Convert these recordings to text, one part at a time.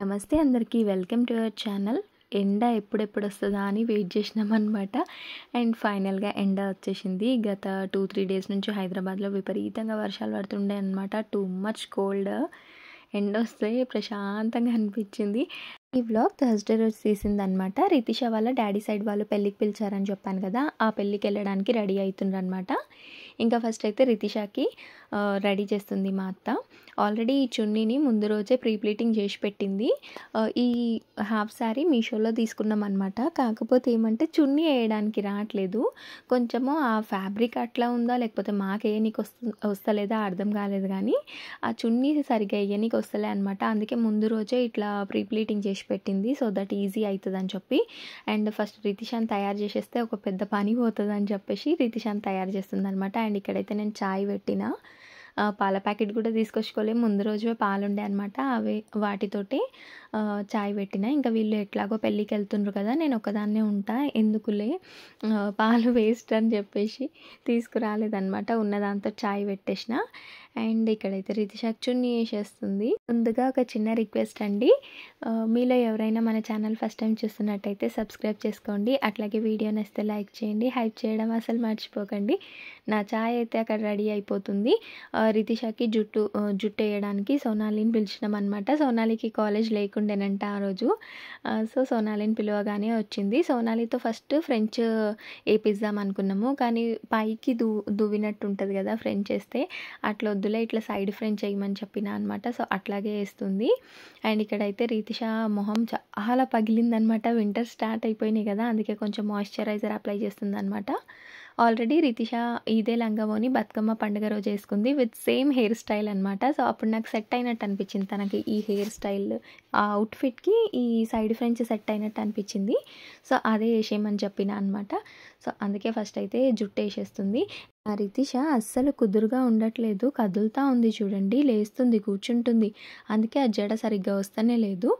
నమస్తే అందరికీ welcome to our channel. ఎండ ఎప్పుడెప్పుడొస్తదా అని వెయిట్ చేసినామనమాట. అండ్ ఫైనల్‌గా ఎండ వచ్చేసింది. గత 2, 3 డేస్ నుంచి హైదరాబాద్‌లో విపరీతంగా వర్షాలు పడుతుండే అనమాట. Too much cold. ఎండొస్తే ప్రశాంతంగా అనిపించింది. ఈ వ్లాగ్ థర్స్‌డే రోజు తీసిందనమాట. రితిష వాళ్ళ డ్యాడీ సైడ్ వాళ్ళు పెళ్ళికి పిలిచారని చెప్పాను కదా! ఆ పెళ్ళికెళ్ళడానికి రెడీ అయితుండ్రనమాట. ఇంకా ఫస్ట్ అయితే రితిషకి రెడీ చేస్తుంది మా అత్త. ఆల్రెడీ ఈ చున్నీని ముందు రోజే ప్రీ ప్లీటింగ్ చేసి పెట్టింది. ఈ హాఫ్ శారీ మీషోలో తీసుకున్నామనమాట. కాకపోతే ఏమంటే చున్నీ వేయడానికి రావట్లేదు. కొంచెము ఆ ఫ్యాబ్రిక్ అట్లా ఉందా లేకపోతే మాకేయనీకి వస్తలేదా అర్థం కాలేదు కానీ ఆ చున్నీ సరిగ్గా వేయనీకి వస్తలే అనమాట. అందుకే ముందు రోజే ఇట్లా ప్రీ ప్లీటింగ్ చేసి పెట్టింది. సో దట్ ఈజీ అవుతుందని చెప్పి అండ్ ఫస్ట్ రితిషాని తయారు చేసేస్తే ఒక పెద్ద పని పోతుందని చెప్పేసి రితిషాని తయారు చేస్తుంది అనమాట. అండ్ ఇక్కడైతే నేను చాయ్ పెట్టిన పాల ప్యాకెట్ కూడా తీసుకొచ్చుకోలేము. ముందు రోజే పాలుండే అనమాట. అవి వాటితోటి చాయ్ పెట్టిన. ఇంకా వీళ్ళు ఎట్లాగో పెళ్ళికి వెళ్తుండ్రు కదా, నేను ఒకదాన్నే ఉంటా, ఎందుకులే పాలు వేస్ట్ అని చెప్పేసి తీసుకురాలేదనమాట. ఉన్నదాంతో చాయ్ పెట్టేసిన. అండ్ ఇక్కడైతే రితిషాకి చున్నీ వేసేస్తుంది. ముందుగా ఒక చిన్న రిక్వెస్ట్ అండి, మీలో ఎవరైనా మన ఛానల్ ఫస్ట్ టైం చూస్తున్నట్టయితే సబ్స్క్రైబ్ చేసుకోండి. అట్లాగే వీడియో నచ్చితే లైక్ చేయండి. హైప్ చేయడం అసలు మర్చిపోకండి. నా చాయ్ అయితే అక్కడ రెడీ అయిపోతుంది. రితిషాకి జుట్టు వేయడానికి సోనాలిని పిలిచినాం అనమాట. సోనాలికి కాలేజ్ లేకుండేనంట ఆ రోజు. సో సోనాలిని పిలవగానే వచ్చింది. సోనాలితో ఫస్ట్ ఫ్రెంచ్ వేపిద్దాం అనుకున్నాము, కానీ పైకి దువ్వినట్టు ఉంటుంది కదా ఫ్రెంచ్ వేస్తే, అట్లా వద్దులే ఇట్లా సైడ్ ఫ్రెంచ్ వేయమని చెప్పిన అనమాట. సో అట్లాగే వేస్తుంది. అండ్ ఇక్కడైతే రితిష మొహం చాలా పగిలిందనమాట. వింటర్ స్టార్ట్ అయిపోయినాయి కదా, అందుకే కొంచెం మాయిశ్చరైజర్ అప్లై చేస్తుంది అనమాట. ఆల్రెడీ రితిష ఇదే లంగావోని బతుకమ్మ పండుగ రోజు వేసుకుంది విత్ సేమ్ హెయిర్ స్టైల్ అనమాట. సో అప్పుడు నాకు సెట్ అయినట్టు అనిపించింది తనకి ఈ హెయిర్ స్టైల్, ఆ అవుట్ఫిట్కి ఈ సైడ్ ఫ్రెంచ్ సెట్ అయినట్టు అనిపించింది. సో అదే వేసేయమని చెప్పిన అనమాట. సో అందుకే ఫస్ట్ అయితే జుట్టు వేసేస్తుంది. ఆ రితిష అస్సలు కుదురుగా ఉండట్లేదు, కదులుతూ ఉంది చూడండి, లేస్తుంది, కూర్చుంటుంది. అందుకే ఆ జడ సరిగ్గా వస్తూనే లేదు.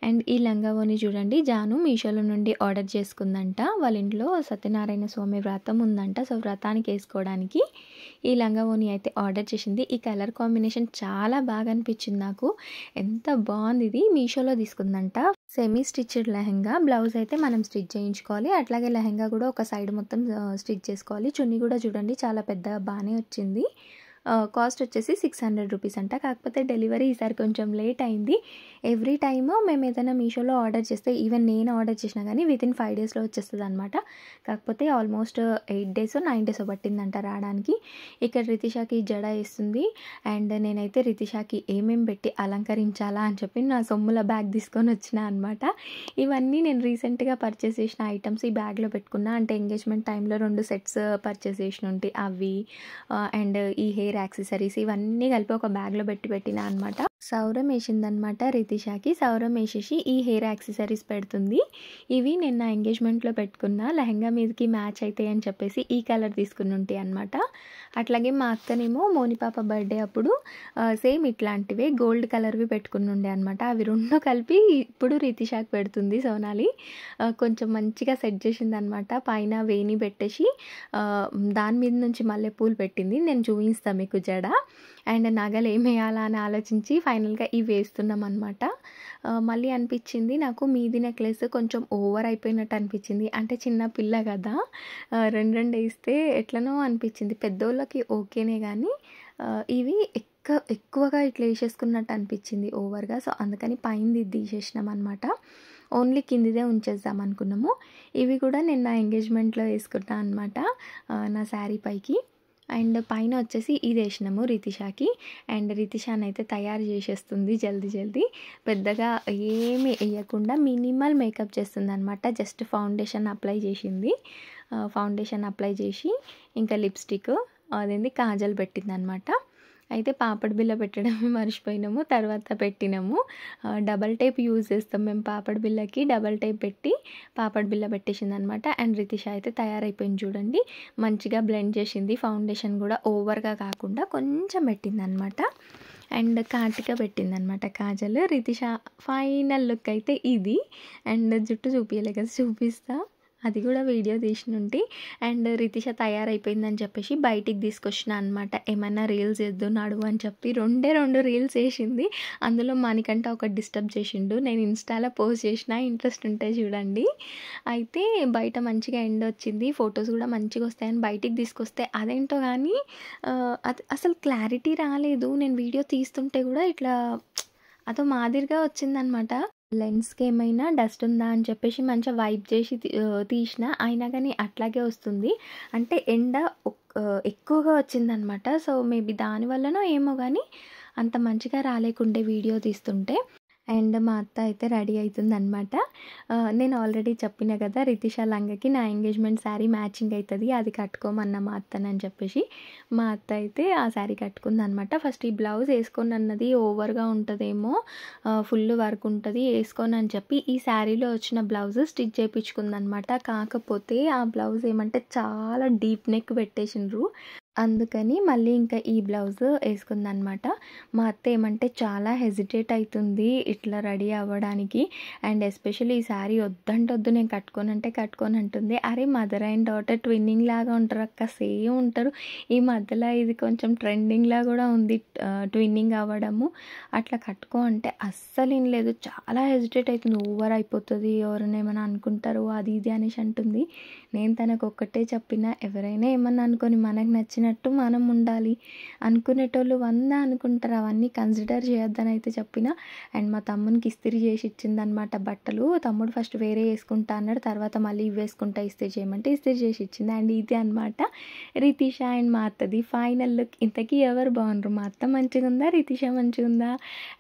అండ్ ఈ లంగావోని చూడండి, జాను మీషోలో నుండి ఆర్డర్ చేసుకుందంట. వాళ్ళ ఇంట్లో సత్యనారాయణ స్వామి వ్రతం ఉందంట. సో వ్రతానికి వేసుకోవడానికి ఈ లంగావోని అయితే ఆర్డర్ చేసింది. ఈ కలర్ కాంబినేషన్ చాలా బాగా అనిపించింది నాకు. ఎంత బాగుంది ఇది. మీషోలో తీసుకుందంట. Semi stitched lehenga. బ్లౌజ్ అయితే మనం స్టిచ్ చేయించుకోవాలి. అట్లాగే లెహెంగా కూడా ఒక సైడ్ మొత్తం స్టిచ్ చేసుకోవాలి. చున్నీ కూడా చూడండి చాలా పెద్ద బాగానే వచ్చింది. కాస్ట్ వచ్చేసి 600 రూపీస్ అంట. కాకపోతే డెలివరీ ఈసారి కొంచెం లేట్ అయింది. ఎవ్రీ టైము మేము ఏదైనా మీషోలో ఆర్డర్ చేస్తే, ఈవెన్ నేను ఆర్డర్ చేసినా కానీ వితిన్ 5 డేస్లో వచ్చేస్తుంది అనమాట. కాకపోతే ఆల్మోస్ట్ 8 డేస్ 9 డేస్ పట్టిందంట రావడానికి. ఇక్కడ రితిషాకి జడ వేస్తుంది. అండ్ నేనైతే రితిషాకి ఏమేమి పెట్టి అలంకరించాలా అని చెప్పి నా సొమ్ముల బ్యాగ్ తీసుకొని వచ్చిన అనమాట. ఇవన్నీ నేను రీసెంట్గా పర్చేస్ చేసిన ఐటమ్స్ ఈ బ్యాగ్లో పెట్టుకున్నా. అంటే ఎంగేజ్మెంట్ టైంలో 2 సెట్స్ పర్చేస్ చేసిన ఉంటాయి అవి. అండ్ ఈ హెయిర్ యాక్సెసరీస్ ఇవన్నీ కలిపి ఒక బ్యాగ్లో పెట్టిన అనమాట. సౌరం వేసిందనమాట రితిషాకి. సౌరం వేసేసి ఈ హెయిర్ యాక్సెసరీస్ పెడుతుంది. ఇవి నేను నా ఎంగేజ్మెంట్లో పెట్టుకున్న లెహంగా మీదకి మ్యాచ్ అవుతాయి అని చెప్పేసి ఈ కలర్ తీసుకుని ఉంటాయి అనమాట. అట్లాగే మా అక్కనేమో మోనిపాప బర్త్డే అప్పుడు సేమ్ ఇట్లాంటివే గోల్డ్ కలర్వి పెట్టుకుని ఉండే అనమాట. అవి రెండు కలిపి ఇప్పుడు రితిషాకి పెడుతుంది సోనాలి. కొంచెం మంచిగా సెట్ చేసింది అనమాట. పైన వేణి పెట్టేసి దాని మీద నుంచి మల్లె పూలు పెట్టింది. నేను చూపిస్తాను మీకు జడ. అండ్ నగలు ఏం వేయాలా అని ఆలోచించి ఫైనల్గా ఇవి వేస్తున్నాం అనమాట. మళ్ళీ అనిపించింది నాకు మీది నెక్లెస్ కొంచెం ఓవర్ అయిపోయినట్టు అనిపించింది. అంటే చిన్న పిల్ల కదా, రెండు వేస్తే ఎట్లనో అనిపించింది. పెద్దోళ్ళకి ఓకేనే కానీ ఇవి ఎక్కువగా ఇట్లా వేసేసుకున్నట్టు అనిపించింది ఓవర్గా. సో అందుకని పైనది తీసేసినాం అనమాట. ఓన్లీ కిందిదే ఉంచేద్దాం అనుకున్నాము. ఇవి కూడా నేను నా ఎంగేజ్మెంట్లో వేసుకుంటాను అనమాట, నా శారీ పైకి. అండ్ పైన వచ్చేసి ఇది వేసినాము రితిషాకి. అండ్ రితిషాని అయితే తయారు చేసేస్తుంది జల్దీ. పెద్దగా ఏమి వేయకుండా మినిమల్ మేకప్ చేస్తుంది అనమాట. జస్ట్ ఫౌండేషన్ అప్లై చేసింది. ఫౌండేషన్ అప్లై చేసి ఇంకా లిప్స్టిక్ అదేంది కాజల్ పెట్టిందనమాట. అయితే పాపడ్ బిల్ల పెట్టడమే మర్చిపోయినాము, తర్వాత పెట్టినాము. డబల్ టేప్ యూజ్ చేస్తాం మేము పాపడ్ బిల్లకి. డబల్ టేప్ పెట్టి పాపడ్ బిల్ల పెట్టేసింది అనమాట. అండ్ రితిష అయితే తయారైపోయింది చూడండి. మంచిగా బ్లెండ్ చేసింది. ఫౌండేషన్ కూడా ఓవర్గా కాకుండా కొంచెం పెట్టిందనమాట. And కాటిక పెట్టిందనమాట Kajal. Ritisha final look అయితే ఇది. అండ్ జుట్టు చూపించలే కదా, చూపిస్తా. అది కూడా వీడియో తీసినుంటి. అండ్ రితిష తయారైపోయిందని చెప్పేసి బయటికి తీసుకొచ్చిన అనమాట. ఏమైనా రీల్స్ వేద్దు నడువు అని చెప్పి 2 రీల్స్ వేసింది. అందులో మనకంట ఒకటి డిస్టర్బ్ చేసిండు. నేను ఇన్స్టాలో పోస్ట్ చేసిన, ఇంట్రెస్ట్ ఉంటే చూడండి. అయితే బయట మంచిగా ఎండ వచ్చింది, ఫొటోస్ కూడా మంచిగా వస్తాయని బయటికి తీసుకొస్తే అదేంటో కానీ అది అసలు క్లారిటీ రాలేదు. నేను వీడియో తీస్తుంటే కూడా ఇట్లా అదో మాదిరిగా వచ్చిందనమాట. లెన్స్కి ఏమైనా డస్ట్ ఉందా అని చెప్పేసి మంచిగా వైప్ చేసి తీసిన, అయినా కానీ అట్లాగే వస్తుంది. అంటే ఎండ ఎక్కువగా వచ్చిందనమాట. సో మేబీ దానివల్లనో ఏమో కానీ అంత మంచిగా రాలేకుండే వీడియో తీస్తుంటే. అండ్ మా అత్త అయితే రెడీ అవుతుందనమాట. నేను ఆల్రెడీ చెప్పిన కదా రితిష లంగకి నా ఎంగేజ్మెంట్ శారీ మ్యాచింగ్ అవుతుంది, అది కట్టుకోమన్న మా అత్తనని చెప్పేసి మా అత్త అయితే ఆ శారీ కట్టుకుందనమాట. ఫస్ట్ ఈ బ్లౌజ్ వేసుకొని అన్నది ఓవర్గా ఉంటుందేమో, ఫుల్ వర్క్ ఉంటుంది వేసుకొని అని చెప్పి ఈ శారీలో వచ్చిన బ్లౌజ్ స్టిచ్ చేయించుకుందనమాట. కాకపోతే ఆ బ్లౌజ్ ఏమంటే చాలా డీప్ నెక్ పెట్టేసిండ్రు. అందుకని మళ్ళీ ఇంకా ఈ బ్లౌజ్ వేసుకుందనమాట. మా అత్త ఏమంటే చాలా హెజిటేట్ అవుతుంది ఇట్లా రెడీ అవ్వడానికి. అండ్ ఎస్పెషల్లీ ఈ శారీ వద్దు నేను కట్టుకొని అంటుంది. అరే మదర్ అండ్ డాటర్ ట్విన్నింగ్ లాగా ఉంటారు అక్క, సేమ్ ఉంటారు. ఈ మధ్యలో ఇది కొంచెం ట్రెండింగ్లా కూడా ఉంది ట్విన్నింగ్ అవ్వడము. అట్లా కట్టుకో అంటే అస్సలు ఏం లేదు, చాలా హెజిటేట్ అవుతుంది. ఓవర్ అయిపోతుంది, ఎవరైనా ఏమైనా అనుకుంటారు అది ఇది అనేసి అంటుంది. నేను తనకు ఒక్కటే చెప్పిన, ఎవరైనా ఏమన్నా అనుకొని మనకు నచ్చినట్టు మనం ఉండాలి. అనుకునేటోళ్ళు 100 అనుకుంటారు, అవన్నీ కన్సిడర్ చేయొద్దని అయితే చెప్పిన. అండ్ మా తమ్మునికి ఇస్త్రీ చేసి ఇచ్చిందనమాట బట్టలు. తమ్ముడు ఫస్ట్ వేరే వేసుకుంటా అన్నాడు, తర్వాత మళ్ళీ ఇవి వేసుకుంటా ఇస్త్రీ చేయమంటే ఇస్త్రీ చేసి ఇచ్చింది. అండ్ ఇది అనమాట రితిష అండ్ మా అత్తది ఫైనల్ లుక్. ఇంతకీ ఎవరు బాగుండ్రు, మా అత్త మంచిగా ఉందా, రితిష మంచిగా ఉందా,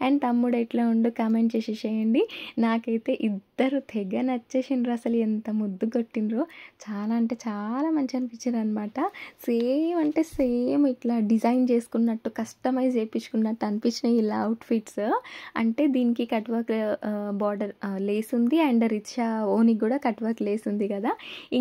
అండ్ తమ్ముడు ఎట్లా ఉండు కామెంట్ చేసేసేయండి. నాకైతే ఇద్దరు తెగ నచ్చేసిండ్రు, అసలు ఎంత ముద్దు కొట్టిండ్రు. చాలా అంటే చాలా మంచిగా అనిపించారు అనమాట. సేమ్ అంటే సేమ్ ఇట్లా డిజైన్ చేసుకున్నట్టు కస్టమైజ్ చేయించుకున్నట్టు అనిపించినాయి ఇలా అవుట్ఫిట్స్. అంటే దీనికి కట్ వర్క్ బార్డర్ లేస్ ఉంది, అండ్ రితిష ఓనికి కూడా కట్ వర్క్ లేస్ ఉంది కదా,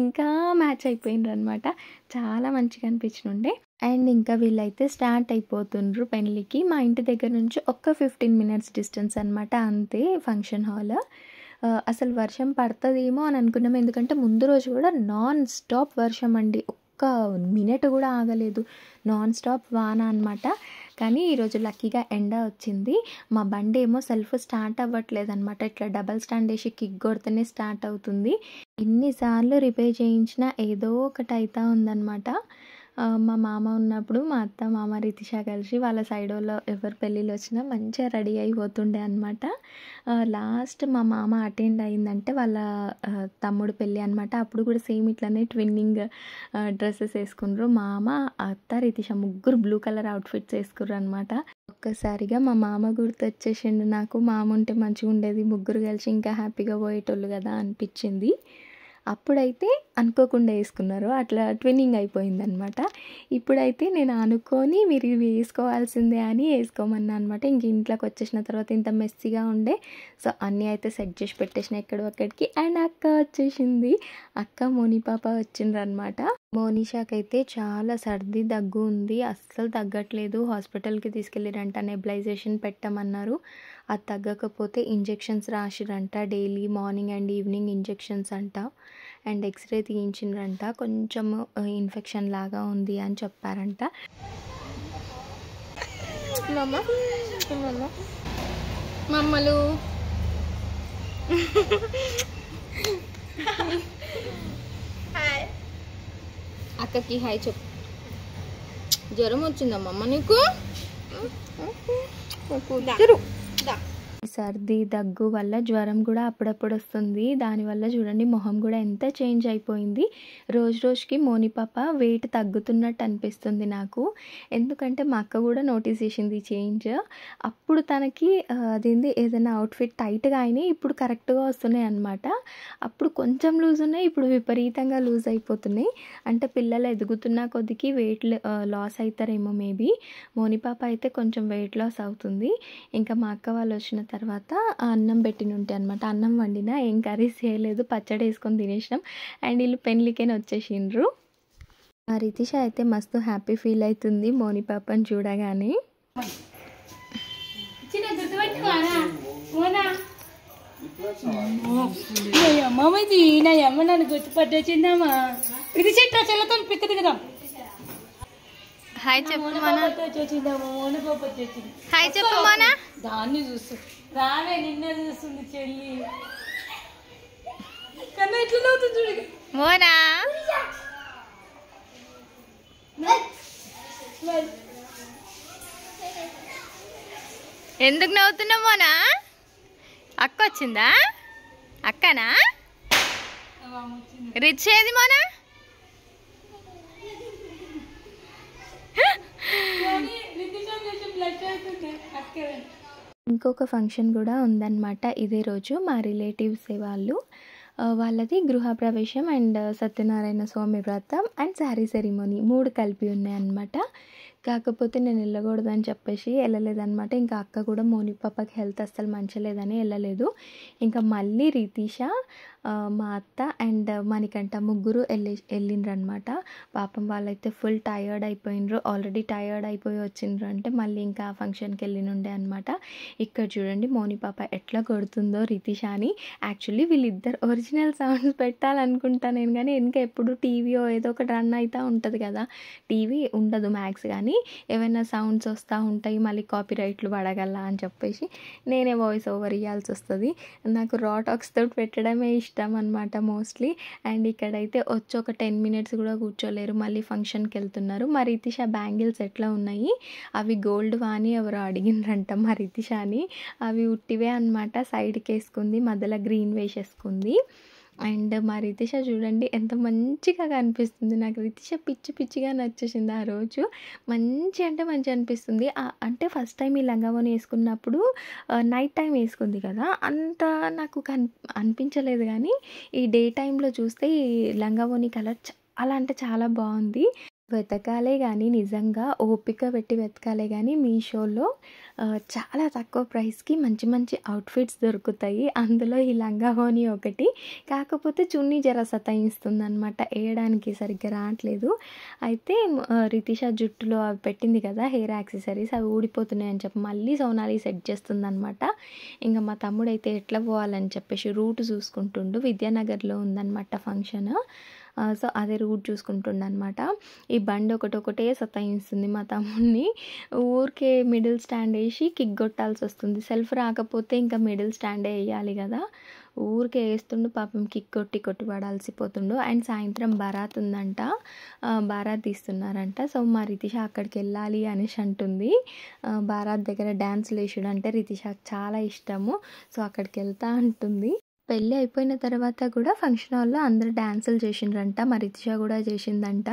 ఇంకా మ్యాచ్ అయిపోయిండ్రు అనమాట. చాలా మంచిగా అనిపించినుండే. అండ్ ఇంకా వీళ్ళైతే స్టార్ట్ అయిపోతుండ్రు పెళ్ళికి. మా ఇంటి దగ్గర నుంచి ఒక 15 minutes డిస్టెన్స్ అనమాట, అంతే ఫంక్షన్ హాల్. అసలు వర్షం పడుతుందేమో అని అనుకున్నాము, ఎందుకంటే ముందు రోజు కూడా నాన్ స్టాప్ వర్షం అండి, ఒక్క మినిట్ కూడా ఆగలేదు, నాన్ స్టాప్ వాన అనమాట. కానీ ఈరోజు లక్కీగా ఎండ వచ్చింది. మా బండి ఏమో సెల్ఫ్ స్టార్ట్ అవ్వట్లేదు అనమాట, ఇట్లా డబల్ స్టాండ్ వేసి కిక్ కొడితేనే స్టార్ట్ అవుతుంది. ఎన్నిసార్లు రిపేర్ చేయించినా ఏదో ఒకటి అవుతా ఉందన్నమాట. మా మామ ఉన్నప్పుడు మా అత్త మామ రితిష కలిసి వాళ్ళ సైడ్ వాళ్ళు ఎవరు పెళ్ళిళ్ళు వచ్చినా మంచిగా రెడీ అయిపోతుండే అనమాట. లాస్ట్ మా మామ అటెండ్ అయిందంటే వాళ్ళ తమ్ముడు పెళ్ళి అనమాట. అప్పుడు కూడా సేమ్ ఇట్లానే ట్విన్నింగ్ డ్రెస్సెస్ వేసుకున్నారు. మామ అత్త రితిష ముగ్గురు బ్లూ కలర్ అవుట్ఫిట్స్ వేసుకుర్రు అనమాట. ఒక్కసారిగా మా మామ గుర్తొచ్చేసిండు నాకు. మామ ఉంటే మంచిగా ఉండేది, ముగ్గురు కలిసి ఇంకా హ్యాపీగా పోయేటోళ్ళు కదా అనిపించింది. అప్పుడైతే అనుకోకుండా వేసుకున్నారు, అట్లా ట్విన్నింగ్ అయిపోయిందనమాట. ఇప్పుడైతే నేను అనుకొని మీరు ఇవి వేసుకోవాల్సిందే అని వేసుకోమన్నా అనమాట. ఇంక ఇంట్లోకి వచ్చేసిన తర్వాత ఇంత మెస్సీగా ఉండే, సో అన్నీ అయితే సెట్ చేసి పెట్టేసిన ఎక్కడికి. అండ్ అక్క వచ్చేసింది, అక్క మోని పాప వచ్చిండ్రు అనమాట. మోనిషాకైతే చాలా సర్ది దగ్గు ఉంది, అస్సలు తగ్గట్లేదు. హాస్పిటల్కి తీసుకెళ్ళిరంట, నెబులైజేషన్ పెట్టమన్నారు. అది తగ్గకపోతే ఇంజెక్షన్స్ రాసిరంట, daily morning and evening injections అంట. అండ్ ఎక్స్రే తీయించిండ్రంట, కొంచెం ఇన్ఫెక్షన్ లాగా ఉంది అని చెప్పారంట. మమ్మలు అక్కకి హాయ్ చెప్పు. జ్వరం వచ్చిందమ్మమ్మ నీకు? సర్ది దగ్గు వల్ల జ్వరం కూడా అప్పుడప్పుడు వస్తుంది. దానివల్ల చూడండి మొహం కూడా ఎంత చేంజ్ అయిపోయింది. రోజు రోజుకి మోని పాప వెయిట్ తగ్గుతున్నట్టు అనిపిస్తుంది నాకు. ఎందుకంటే మా అక్క కూడా నోటీస్ చేసింది చేంజ్. అప్పుడు తనకి అదేంది ఏదైనా అవుట్ఫిట్ టైట్గా అయినాయి, ఇప్పుడు కరెక్ట్గా వస్తున్నాయి అనమాట. అప్పుడు కొంచెం లూజ్ ఉన్నాయి, ఇప్పుడు విపరీతంగా లూజ్ అయిపోతున్నాయి. అంటే పిల్లలు ఎదుగుతున్న కొద్దికి వెయిట్ లాస్ అవుతారేమో మేబీ. మోని పాప అయితే కొంచెం వెయిట్ లాస్ అవుతుంది. ఇంకా మా అక్క వాళ్ళు వచ్చిన తర్వాత అన్నం పెట్టినుంటే అనమాట, అన్నం వండినా, ఏం కర్రీస్ చేయలేదు, పచ్చడి వేసుకొని తినేసినాం. అండ్ వీళ్ళు పెళ్ళికేనే వచ్చేసిండ్రు. రితిష అయితే మస్తు హ్యాపీ ఫీల్ అవుతుంది మోని పాపని చూడగానే. అమ్మది నా అమ్మ నన్ను గుర్తుపట్టొచ్చిందమ్మా. ఇది చెట్టు చెల్లతో పిక్క దిగదాం. హాయ్ చెప్పు మోనా. వచ్చిందమ్మా మోన పాప వచ్చింది. హాయ్ చెప్పు మోనా. దాన్ని చూస్తూ రావే నిన్న చూస్తుంది చెల్లి. కన్నా ఎట్లా నవ్వుతుంది చూడు మోనా. ఎందుకు నవ్వుతున్నావు మోనా? అక్క వచ్చిందా? అక్కనా? రిచ్ ఏది మోనా? ఇంకొక ఫంక్షన్ కూడా ఉందన్నమాట ఇదే రోజు. మా రిలేటివ్స్ వాళ్ళది గృహప్రవేశం అండ్ సత్యనారాయణ స్వామి వ్రతం అండ్ శారీ సెరిమోనీ 3 కలిపి ఉన్నాయన్నమాట. కాకపోతే నేను వెళ్ళకూడదని చెప్పేసి వెళ్ళలేదన్నమాట. ఇంకా అక్క కూడా మోని పాపకి హెల్త్ అస్సలు మంచిలేదని వెళ్ళలేదు. ఇంకా మళ్ళీ రితీష, మా అత్త అండ్ మణికంఠ ముగ్గురు వెళ్ళిండ్రనమాట. పాపం వాళ్ళైతే ఫుల్ టయర్డ్ అయిపోయినరు. ఆల్రెడీ టయర్డ్ అయిపోయి వచ్చిండ్రు అంటే మళ్ళీ ఇంకా ఫంక్షన్కి వెళ్ళినుండే అనమాట. ఇక్కడ చూడండి మోని పాప ఎట్లా కొడుతుందో రితీషాని. యాక్చువల్లీ వీళ్ళిద్దరు ఒరిజినల్ సౌండ్స్ పెట్టాలనుకుంటా నేను, కానీ ఇంకా ఎప్పుడు టీవీయో ఏదో ఒకటి రన్ అవుతూ ఉంటుంది కదా. టీవీ ఉండదు మ్యాక్స్, కానీ ఏమైనా సౌండ్స్ వస్తూ ఉంటాయి, మళ్ళీ కాపీ రైట్లు పడగల అని చెప్పేసి నేనే వాయిస్ ఓవర్ ఇవ్వాల్సి వస్తుంది. నాకు రా టాక్స్ తోటి పెట్టడమే ఇష్టం అనమాట మోస్ట్లీ. అండ్ ఇక్కడైతే వచ్చి ఒక 10 minutes కూడా కూర్చోలేరు, మళ్ళీ ఫంక్షన్కి వెళ్తున్నారు. మా రితీష బ్యాంగిల్స్ ఎట్లా ఉన్నాయి, అవి గోల్డ్ వాని ఎవరో అడిగినరంట మా రితీషాని. అవి ఉట్టివే అనమాట. సైడ్కి వేసుకుంది, మధ్యలో గ్రీన్ వేసేసుకుంది. అండ్ మా రితీష చూడండి ఎంత మంచిగా కనిపిస్తుంది. నాకు రితీష పిచ్చిగా నచ్చేసింది ఆ రోజు. మంచి అంటే మంచి అనిపిస్తుంది. అంటే ఫస్ట్ టైం ఈ లంగావోని వేసుకున్నప్పుడు నైట్ టైం వేసుకుంది కదా, అంత నాకు అనిపించలేదు. కానీ ఈ డే టైంలో చూస్తే ఈ లంగావోని కలర్ చాలా అంటే చాలా బాగుంది. వెతకాలే కానీ, నిజంగా ఓపిక పెట్టి వెతకాలే కానీ మీషోలో చాలా తక్కువ ప్రైస్కి మంచి మంచి అవుట్ఫిట్స్ దొరుకుతాయి. అందులో ఈ లంగావోని ఒకటి. కాకపోతే చున్నీ జర సతాయిస్తుంది అనమాట, వేయడానికి సరిగ్గా రావట్లేదు. అయితే రితీష జుట్టులో అవి పెట్టింది కదా హెయిర్ యాక్సెసరీస్, అవి ఊడిపోతున్నాయి అని చెప్పి మళ్ళీ సోనాలి సెట్ చేస్తుంది అనమాట. ఇంకా మా తమ్ముడు అయితే ఎట్లా పోవాలని చెప్పేసి రూట్ చూసుకుంటుండు. విద్యానగర్లో ఉందన్నమాట ఫంక్షన్. సో అదే రూట్ చూసుకుంటుండనమాట. ఈ బండి ఒకటే సతాయిస్తుంది మా తమ్ముడిని. ఊరికే మిడిల్ స్టాండ్ వేసి కిక్ కొట్టాల్సి వస్తుంది. సెల్ఫ్ రాకపోతే ఇంకా మిడిల్ స్టాండే వేయాలి కదా. ఊరికే వేస్తుండు పాపం, కిక్ కొట్టి పడాల్సిపోతుండు. అండ్ సాయంత్రం బారాత్ ఉందంట, బారాత్ తీస్తున్నారంట. సో మా రితీష అక్కడికి వెళ్ళాలి అనేసి అంటుంది. బారాత్ దగ్గర డ్యాన్స్లు వేసుడు అంటే రితీషకు చాలా ఇష్టము. సో అక్కడికి వెళ్తా అంటుంది. పెళ్ళి అయిపోయిన తర్వాత కూడా ఫంక్షన్ హాల్లో అందరూ డ్యాన్సులు చేసిండ్రంట. మా రితీష కూడా చేసిందంట.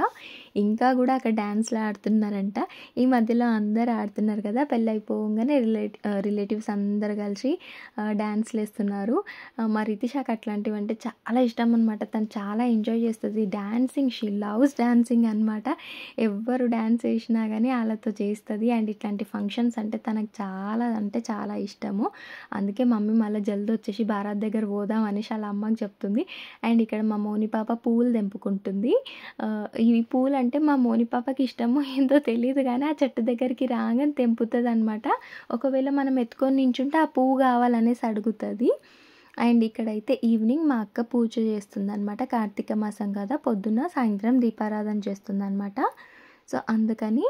ఇంకా కూడా అక్కడ డ్యాన్స్లు ఆడుతున్నారంట. ఈ మధ్యలో అందరు ఆడుతున్నారు కదా, పెళ్ళి అయిపోగానే రిలేటివ్స్ అందరు కలిసి డ్యాన్స్లు వేస్తున్నారు. మా రితీషకు అట్లాంటివి అంటే చాలా ఇష్టం అనమాట. తను చాలా ఎంజాయ్ చేస్తుంది డ్యాన్సింగ్. షీ లవ్స్ డ్యాన్సింగ్ అనమాట. ఎవ్వరు డ్యాన్స్ వేసినా కానీ వాళ్ళతో చేస్తుంది. అండ్ ఇట్లాంటి ఫంక్షన్స్ అంటే తనకు చాలా అంటే చాలా ఇష్టము. అందుకే మమ్మీ మళ్ళీ జల్దీ వచ్చేసి బారాత్ దగ్గర పోదాం అనేసి వాళ్ళ అమ్మకి చెప్తుంది. అండ్ ఇక్కడ మా మోని పాప పూలు తెంపుకుంటుంది. ఈ పూలు అంటే మా మోని పాపకి ఇష్టమో ఏందో తెలియదు, కానీ ఆ చెట్టు దగ్గరికి రాగానే తెంపుతుంది అనమాట. ఒకవేళ మనం ఎత్తుకొని నించుంటే ఆ పువ్వు కావాలనేసి అడుగుతుంది. అండ్ ఇక్కడైతే ఈవినింగ్ మా అక్క పూజ చేస్తుంది అనమాట. కార్తీక మాసం కదా, పొద్దున్న సాయంత్రం దీపారాధన చేస్తుంది అనమాట. సో అందుకని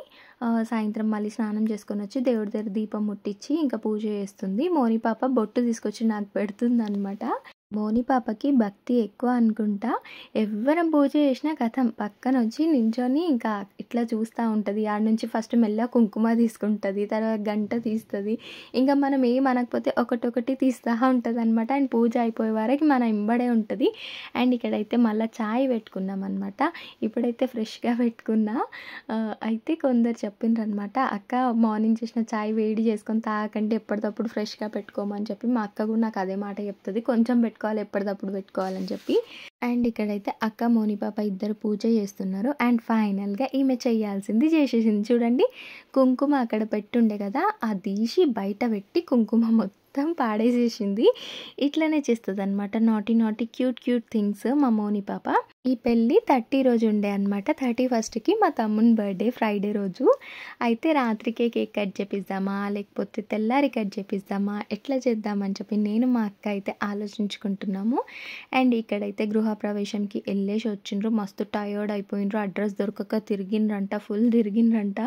సాయంత్రం మళ్ళీ స్నానం చేసుకొని వచ్చి దేవుడి దగ్గర దీపం ముట్టించి ఇంకా పూజ చేస్తుంది. మోని పాప బొట్టు తీసుకొచ్చి నాకు పెడుతుంది అనమాట. మోని పాపకి భక్తి ఎక్కువ అనుకుంటా. ఎవ్వరం పూజ చేసినా కథం పక్కన వచ్చి నించొని ఇంకా ఇట్లా చూస్తూ ఉంటుంది. ఆడ నుంచి ఫస్ట్ మెల్ల కుంకుమ తీసుకుంటుంది, తర్వాత గంట తీస్తుంది. ఇంకా మనం ఏమనకపోతే ఒకటొకటి తీస్తూ ఉంటుంది అనమాట. అండ్ పూజ అయిపోయే వరకు మన ఇంబడే ఉంటుంది. అండ్ ఇక్కడైతే మళ్ళీ చాయ్ పెట్టుకున్నాం అనమాట. ఇప్పుడైతే ఫ్రెష్గా పెట్టుకున్నా. అయితే కొందరు చెప్పిండ్రు అనమాట, అక్క మార్నింగ్ చేసిన చాయ్ వేడి చేసుకొని తాగకంటే ఎప్పటికప్పుడు ఫ్రెష్గా పెట్టుకోమని చెప్పి. మా అక్క కూడా నాకు అదే మాట చెప్తుంది, కొంచెం పెట్టుకోవాలి ఎప్పటికప్పుడు పెట్టుకోవాలని చెప్పి. అండ్ ఇక్కడైతే అక్క మోని పాప ఇద్దరు పూజ చేస్తున్నారు. అండ్ ఫైనల్గా ఈమె చేయాల్సింది చేసేసింది. చూడండి, కుంకుమ అక్కడ పెట్టుండే కదా, అది తీసి బయట పెట్టి కుంకుమ మొత్తం పాడేసేసింది. ఇట్లనే చేస్తుంది అనమాట నాటి క్యూట్ థింగ్స్ మా మోని పాప. ఈ పెళ్ళి 30 రోజు ఉండే అనమాట. 31కి మా తమ్ముని బర్త్‌డే ఫ్రైడే రోజు. అయితే రాత్రికే కేక్ కట్ చేపిద్దామా? లేకపోతే తెల్లారి కట్ చేపిద్దామా? ఎట్లా చేద్దామని చెప్పి నేను మా అక్క అయితే ఆలోచించుకుంటున్నాము. అండ్ ఇక్కడైతే గృహప్రవేశంకి ఎళ్ళేసి వచ్చిండ్రు. మస్తు టయర్డ్ అయిపోయిండ్రు. అడ్రస్ దొరకక తిరిగిండ్రంట. ఫుల్ తిరిగిండ్రంట.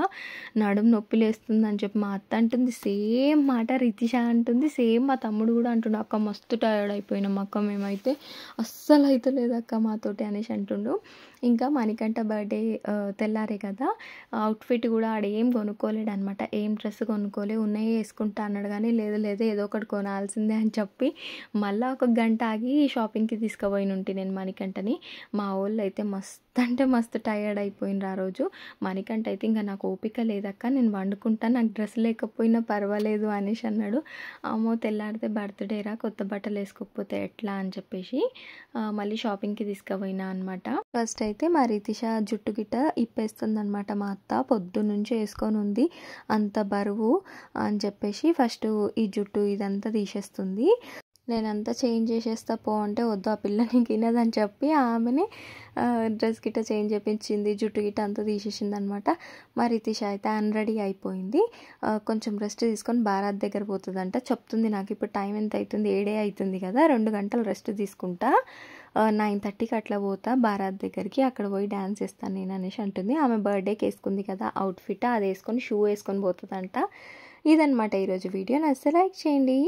నడుము నొప్పి లేస్తుందని చెప్పి మా అత్త అంటుంది. సేమ్ మాట రితిష అంటుంది. సేమ్ మా తమ్ముడు కూడా అంటుండు. అక్క మస్తు టయర్డ్ అయిపోయినాం అక్క మేమైతే. అస్సలు అయితలేదక్క మాతోటి అనేసి అంటుండు. ఇంకా మణికంఠ బర్త్డే తెల్లారే కదా, అవుట్ఫిట్ కూడా ఆడేం కొనుక్కోలేడనమాట. ఏం డ్రెస్ కొనుక్కోలే, ఉన్నాయే వేసుకుంటా అన్నాడు. కానీ లేదు లేదు ఏదో ఒకటి కొనాల్సిందే అని చెప్పి మళ్ళీ ఒక గంట ఆగి షాపింగ్కి తీసుకుపోయినుంటి నేను మణికంఠని. మా వాళ్ళు అయితే మస్తు అంటే మస్తు టయర్డ్ అయిపోయినరు ఆ రోజు. మణికంఠ అయితే ఇంకా నాకు ఓపిక లేదక్క, నేను వండుకుంటా, నాకు డ్రెస్ లేకపోయినా పర్వాలేదు అనేసి అన్నాడు. అమ్మో తెల్లారితే బర్త్డేరా, కొత్త బట్టలు వేసుకోకపోతే ఎట్లా అని చెప్పేసి మళ్ళీ షాపింగ్కి తీసుకుపోయినా అనమాట. ఫస్ట్ అయితే మా రితిష జుట్టు గిట్ట ఇప్పేస్తుంది అనమాట. మా అత్త పొద్దున్నుంచి వేసుకొని ఉంది, అంత బరువు అని చెప్పేసి ఫస్ట్ ఈ జుట్టు ఇదంతా తీసేస్తుంది. నేనంతా చేంజ్ చేసేస్తా పో అంటే వద్దు, ఆ పిల్ల నీకు వినదని చెప్పి ఆమెనే డ్రెస్ గిట్ట చేంజ్ చేయించింది, జుట్టు గిట్ట అంతా తీసేసింది అనమాట. మా రితిష అయితే అన్రెడీ అయిపోయింది. కొంచెం రెస్ట్ తీసుకొని బారాత్ దగ్గర పోతుందంట చెప్తుంది. నాకు ఇప్పుడు టైం ఎంత అవుతుంది, 7 అవుతుంది కదా, 2 గంటలు రెస్ట్ తీసుకుంటా, 9:30కి అట్లా పోతా బారాత్ దగ్గరికి, అక్కడ పోయి డ్యాన్స్ చేస్తాను నేను అనేసి అంటుంది. ఆమె బర్త్డేకి వేసుకుంది కదా అవుట్ఫిట్, అది వేసుకొని షూ వేసుకొని పోతుందంట. ఇదనమాట ఈరోజు వీడియో. నచ్చితే లైక్ చేయండి.